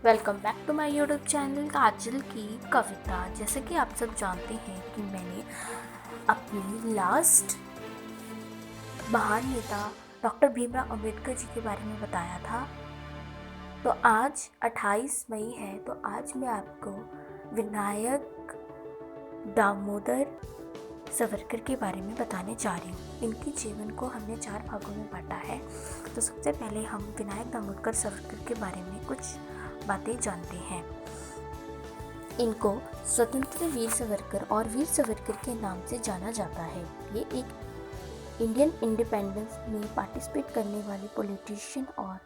Welcome back to my YouTube channel Kajal की कविता। जैसे कि आप सब जानते हैं कि मैंने अपनी लास्ट महान नेता डॉक्टर भीमराव अंबेडकर जी के बारे में बताया था। तो आज 28 मई है, तो आज मैं आपको विनायक दामोदर सावरकर के बारे में बताने जा रही हूँ। इनके जीवन को हमने 4 भागों में बांटा है। तो सबसे पहले हम विनायक दामोदर सावरकर के बारे में कुछ बातें जानते हैं। इनको स्वतंत्र वीर सावरकर और वीर सावरकर के नाम से जाना जाता है। ये एक इंडियन इंडिपेंडेंस में पार्टिसिपेट करने वाले पॉलिटिशियन और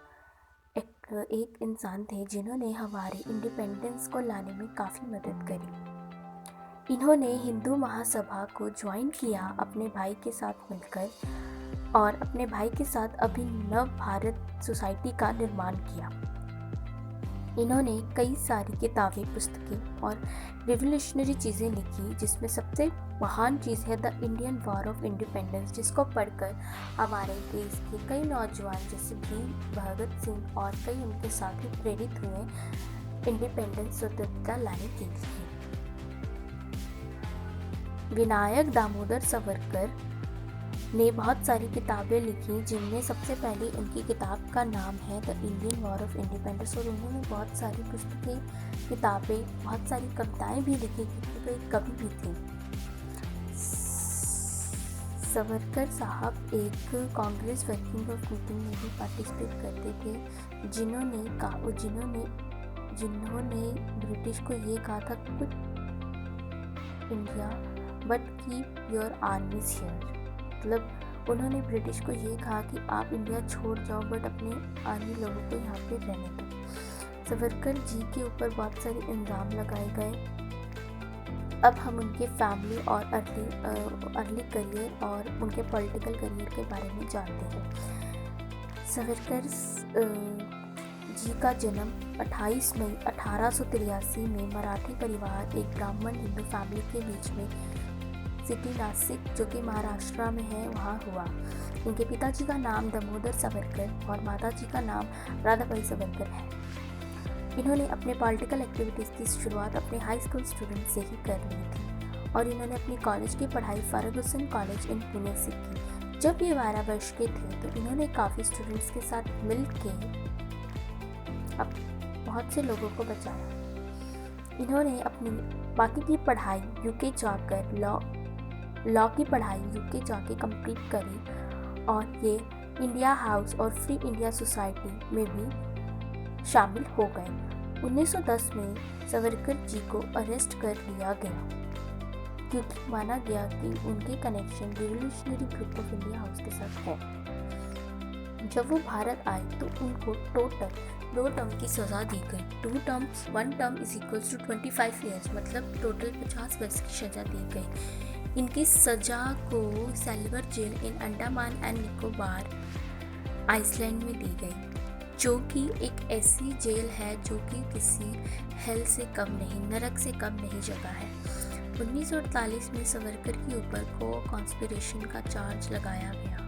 एक इंसान थे जिन्होंने हमारे इंडिपेंडेंस को लाने में काफ़ी मदद करी। इन्होंने हिंदू महासभा को ज्वाइन किया अपने भाई के साथ मिलकर और अपने भाई के साथ अभिनव भारत सोसाइटी का निर्माण किया। इन्होंने कई सारी किताबें, पुस्तकें और रिवोल्यूशनरी चीज़ें लिखी, जिसमें सबसे महान चीज़ है the Indian war of independence, जिसको पढ़कर हमारे देश के कई नौजवान जैसे वीर भगत सिंह और कई उनके साथी प्रेरित हुए इंडिपेंडेंस स्वतंत्रता लाने के लिए। विनायक दामोदर सावरकर ने बहुत सारी किताबें लिखी, जिनमें सबसे पहले उनकी किताब का नाम है the Indian war of independence. और उन्होंने बहुत सारी पुस्तकें, किताबें, बहुत सारी कविताएं भी लिखी, क्योंकि वे एक कवि भी थे। सावरकर साहब एक कांग्रेस वर्किंग ऑफ मीटिंग में भी पार्टिसिपेट करते थे, जिन्होंने ब्रिटिश को ये कहा था, quit India but keep your आर्मीज here. मतलब उन्होंने ब्रिटिश को ये कहा कि आप इंडिया छोड़ जाओ, बट अपने आर्मी लोगों को यहाँ पे रहने दो। सावरकर जी के ऊपर बहुत सारे इल्ज़ाम लगाए गए। अब हम उनके फैमिली और अर्ली करियर और उनके पॉलिटिकल करियर के बारे में जानते हैं। सावरकर जी का जन्म 28 मई 1883 में मराठी परिवार, एक ब्राह्मण हिंदू फैमिली के बीच में सिटी नासिक, जो कि महाराष्ट्र में है, वहाँ हुआ। इनके पिताजी का नाम दामोदर सावरकर और माताजी का नाम राधाबाई सावरकर है। इन्होंने अपने पॉलिटिकल एक्टिविटीज़ की शुरुआत अपने हाई स्कूल स्टूडेंट से ही कर ली थी और इन्होंने अपनी कॉलेज की पढ़ाई फर्गुसन कॉलेज इन पुणे से की। जब ये 12 वर्ष के थे तो इन्होंने काफ़ी स्टूडेंट्स के साथ मिल के अब बहुत से लोगों को बचाया। इन्होंने अपनी बाकी की पढ़ाई यूके जाकर लॉ की पढ़ाई यूके जाके कंप्लीट करी और ये इंडिया हाउस और फ्री इंडिया सोसाइटी में भी शामिल हो गए। 1910 में सावरकर जी को अरेस्ट कर लिया गया, क्योंकि माना गया कि उनके connection revolutionary group of India house के साथ है। जब वो भारत आए तो उनको टोटल 2 टर्म की सज़ा दी गई। 2 terms, 1 term is equals to 25 years, मतलब टोटल 50 वर्ष की सज़ा दी गई। इनकी सज़ा को cellular jail in Andaman and Nicobar islands में दी गई, जो कि एक ऐसी जेल है जो कि किसी हेल से कम नहीं, नरक से कम नहीं जगह है। 1948 में सावरकर के ऊपर को कॉन्स्पिरेशन का चार्ज लगाया गया।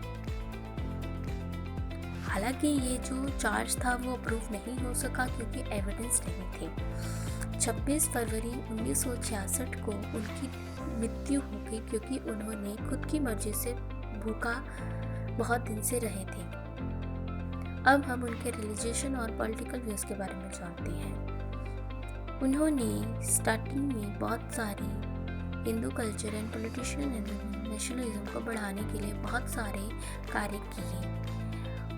हालांकि ये जो चार्ज था वो अप्रूव नहीं हो सका क्योंकि एविडेंस नहीं थे। 26 फरवरी 1966 को उनकी मृत्यु हो गई, क्योंकि उन्होंने खुद की मर्जी से भूखा बहुत दिन से रहे थे। अब हम उनके रिलीजियन और पॉलिटिकल व्यूज़ के बारे में जानते हैं। उन्होंने स्टार्टिंग में बहुत सारी Hindu culture and politician and nationalism को बढ़ाने के लिए बहुत सारे कार्य किए।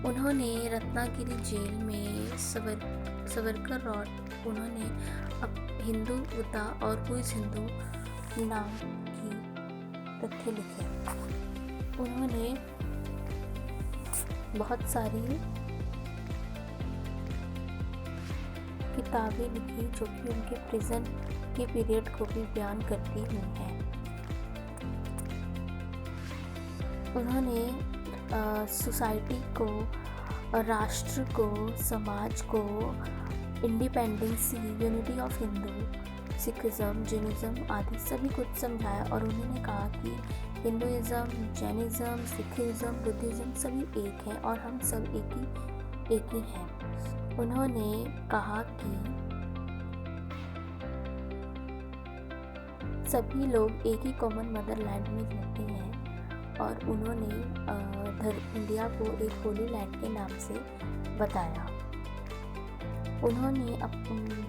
उन्होंने रत्नागिरी जेल में सावरकर और उन्होंने हिंदुता और हु इज़ हिंदू नाम की तथ्य लिखे। उन्होंने बहुत सारी किताबें लिखी जो कि उनके प्रिजन के पीरियड को भी बयान करती हुई हैं। उन्होंने सोसाइटी को, राष्ट्र को, समाज को independency, unity of Hindu, Sikhism, Jainism आदि सभी कुछ समझाया और उन्होंने कहा कि हिंदुइज़्म, जैनिज़्म, सिखिज़्म, बुद्धिज़्म सभी एक हैं और हम सब एक ही हैं। उन्होंने कहा कि सभी लोग एक ही कॉमन मदरलैंड में रहते हैं और उन्होंने इंडिया को एक होली लैंड के नाम से बताया। उन्होंने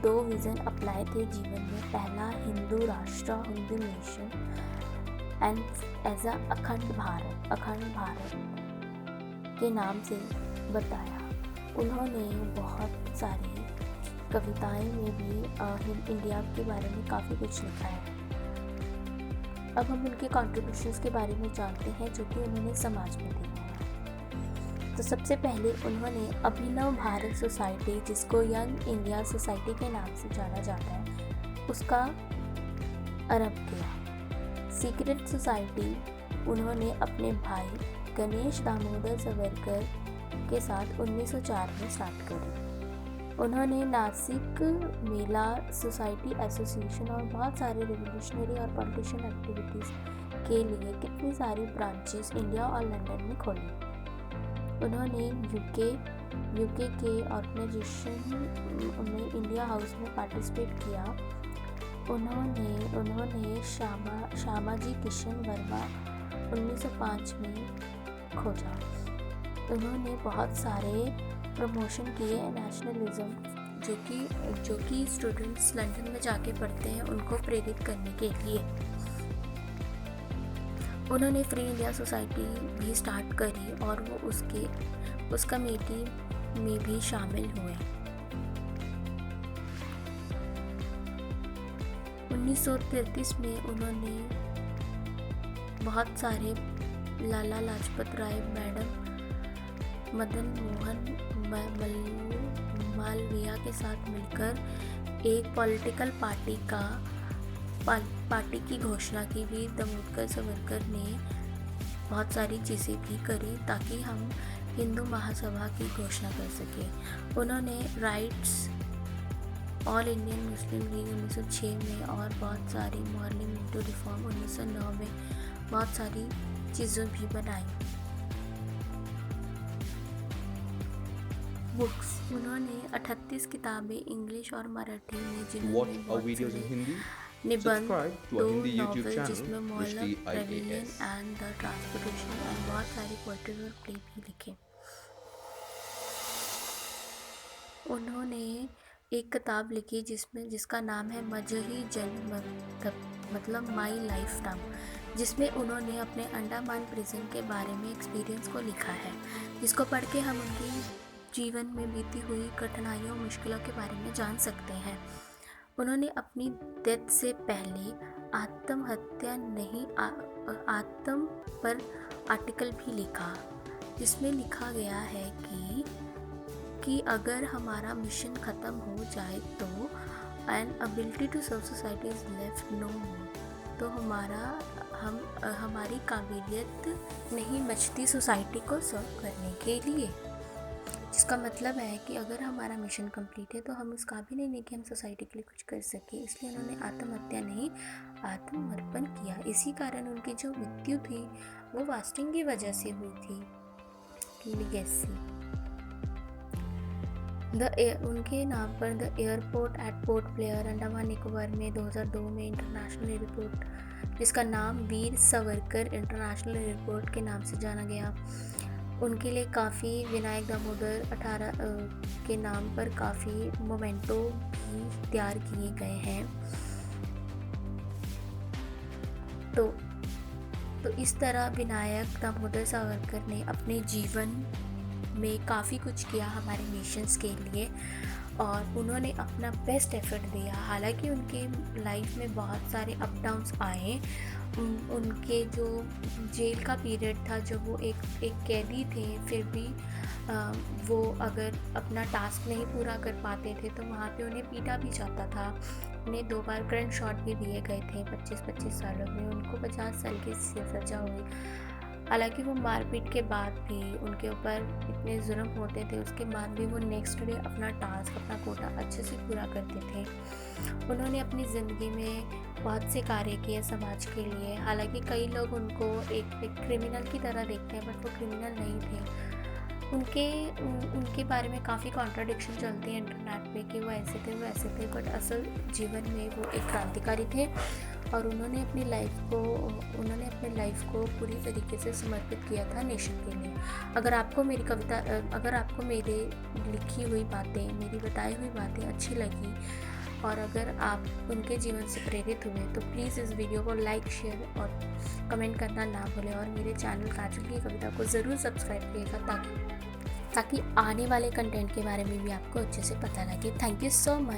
दो विज़न अपनाए थे जीवन में। पहला, हिंदू राष्ट्र, हिंदू नेशन, एंड एज अखंड भारत के नाम से बताया। उन्होंने बहुत सारी कविताएं में भी इंडिया के बारे में काफ़ी कुछ लिखा है। अब हम उनके कॉन्ट्रीब्यूशंस के बारे में जानते हैं जो कि उन्होंने समाज में दिए हैं। तो सबसे पहले उन्होंने अभिनव भारत सोसाइटी, जिसको यंग इंडिया सोसाइटी के नाम से जाना जाता है, उसका आरंभ किया। सीक्रेट सोसाइटी उन्होंने अपने भाई गणेश दामोदर सावरकर के साथ 1904 में स्टार्ट करी। उन्होंने नासिक मेला सोसाइटी एसोसिएशन और बहुत सारे रिवोल्यूशनरी और पॉलिटिशियन एक्टिविटीज़ के लिए कितनी सारी ब्रांचेस इंडिया और लंदन में खोली। उन्होंने यूके के ऑर्गेनाइजेशन में इंडिया हाउस में पार्टिसिपेट किया। उन्होंने श्यामाजी किशन वर्मा 1905 में खोजा। उन्होंने बहुत सारे प्रमोशन किए नेशनलिज्म, जो कि स्टूडेंट्स लंदन में जाके पढ़ते हैं उनको प्रेरित करने के लिए। उन्होंने फ्री इंडिया सोसाइटी भी स्टार्ट करी और वो उस कमेटी में भी शामिल हुए। 1933 में उन्होंने बहुत सारे लाला लाजपत राय, मैडम मदन मोहन मालवीय के साथ मिलकर एक पॉलिटिकल पार्टी की घोषणा की। वीर दामोदर सावरकर ने बहुत सारी चीज़ें भी करी ताकि हम हिंदू महासभा की घोषणा कर सकें। उन्होंने rights all Indian Muslim league 1906 में और बहुत सारी मॉर्निंग इंटू रिफॉर्म 1909 में बहुत सारी चीज़ें भी बनाई। बुक्स उन्होंने 38 किताबें इंग्लिश और मराठी में, जिन्होंने निबंध, 2 नॉवेल जिसमें Moplah rebellion and the transportation एंड बहुत सारी पोएट्री और प्ले भी लिखे। उन्होंने एक किताब लिखी जिसका नाम है मजही जन्म, मतलब माई लाइफ टाइम, जिसमें उन्होंने अपने अंडमान प्रिजन के बारे में एक्सपीरियंस को लिखा है, जिसको पढ़ के हम उनकी जीवन में बीती हुई कठिनाइयों, मुश्किलों के बारे में जान सकते हैं। उन्होंने अपनी डेथ से पहले आत्म पर आर्टिकल भी लिखा, जिसमें लिखा गया है कि अगर हमारा मिशन ख़त्म हो जाए तो an ability to serve society is left no more, तो हमारी काबिलियत नहीं बचती सोसाइटी को सर्व करने के लिए। जिसका मतलब है कि अगर हमारा मिशन कंप्लीट है तो हम इस काबिल नहीं कि हम सोसाइटी के लिए कुछ कर सके। इसलिए उन्होंने आत्महत्या नहीं, आत्मर्पण किया। इसी कारण उनकी जो मृत्यु थी वो फास्टिंग की वजह से हुई थी। लीगेसी उनके नाम पर the airport at port Blair, Andaman Nicobar में 2002 में इंटरनेशनल एयरपोर्ट, जिसका नाम वीर सावरकर इंटरनेशनल एयरपोर्ट के नाम से जाना गया। उनके लिए काफ़ी विनायक दामोदर 18 के नाम पर काफ़ी मोमेंटो भी तैयार किए गए हैं। तो इस तरह विनायक दामोदर सावरकर ने अपने जीवन में काफ़ी कुछ किया हमारे नेशंस के लिए और उन्होंने अपना बेस्ट एफर्ट दिया। हालांकि उनके लाइफ में बहुत सारे अप डाउन्स आए। उनके जो जेल का पीरियड था जब वो एक कैदी थे, फिर भी वो अगर अपना टास्क नहीं पूरा कर पाते थे तो वहाँ पे उन्हें पीटा भी जाता था। उन्हें 2 बार करंट शॉट भी दिए गए थे 25-25 सालों में। उनको 50 साल की सज़ा हुई। हालांकि वो मारपीट के बाद भी उनके ऊपर इतने जुर्म होते थे, उसके बाद भी वो नेक्स्ट डे अपना टास्क, अपना कोटा अच्छे से पूरा करते थे। उन्होंने अपनी ज़िंदगी में बहुत से कार्य किए समाज के लिए। हालांकि कई लोग उनको एक क्रिमिनल की तरह देखते हैं, बट वो क्रिमिनल नहीं थे। उनके बारे में काफ़ी कॉन्ट्राडिक्शन चलती है इंटरनेट पे कि वो ऐसे थे वो ऐसे थे, बट असल जीवन में वो एक क्रांतिकारी थे और उन्होंने अपनी लाइफ को पूरी तरीके से समर्पित किया था नेशन के लिए। अगर आपको मेरी लिखी हुई बातें, मेरी बताई हुई बातें अच्छी लगी और अगर आप उनके जीवन से प्रेरित हुए तो प्लीज़ इस वीडियो को लाइक, शेयर और कमेंट करना ना भूलें और मेरे चैनल काजल की कविता को ज़रूर सब्सक्राइब करिएगा ताकि आने वाले कंटेंट के बारे में भी आपको अच्छे से पता लगे। Thank you so much.